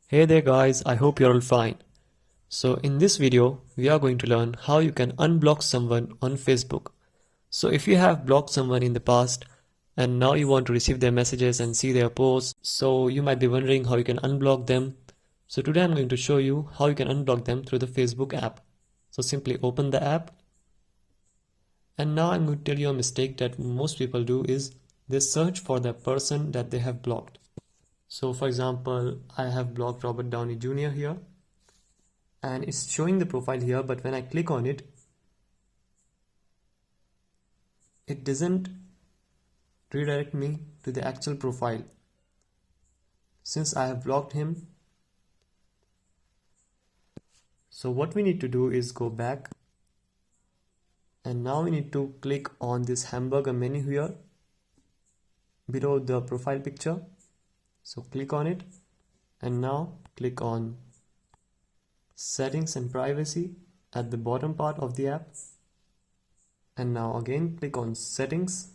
Hey there guys, I hope you're all fine. So in this video, we are going to learn how you can unblock someone on Facebook. So if you have blocked someone in the past and now you want to receive their messages and see their posts, so you might be wondering how you can unblock them. So today I'm going to show you how you can unblock them through the Facebook app. So simply open the app. And now I'm going to tell you a mistake that most people do is they search for the person that they have blocked. So for example, I have blocked Robert Downey Jr. here and it's showing the profile here, but when I click on it, it doesn't redirect me to the actual profile since I have blocked him. So what we need to do is go back, and now we need to click on this hamburger menu here below the profile picture. So click on it and now click on settings and privacy at the bottom part of the app, and now again click on settings.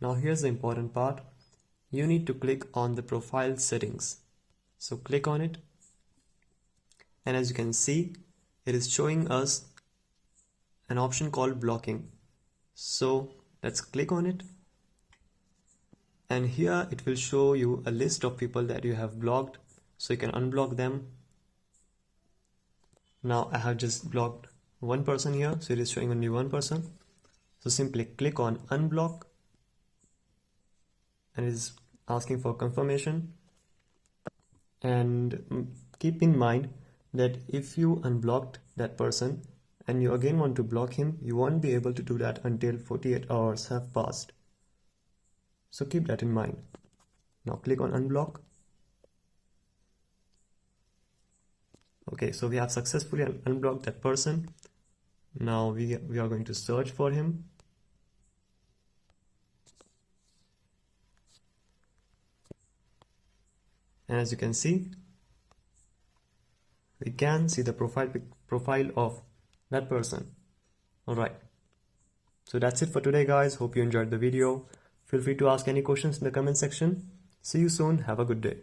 Now here's the important part, you need to click on the profile settings. So click on it, and as you can see, it is showing us an option called blocking. So let's click on it, and here it will show you a list of people that you have blocked, so you can unblock them. Now I have just blocked one person here, so it is showing only one person. So simply click on unblock, and it is asking for confirmation. And keep in mind that if you unblocked that person and you again want to block him, you won't be able to do that until 48 hours have passed. So keep that in mind. Now click on unblock. Okay, so we have successfully unblocked that person. Now we are going to search for him. And as you can see, we can see the profile of that person. Alright, so that's it for today guys. Hope you enjoyed the video. Feel free to ask any questions in the comment section. See you soon. Have a good day.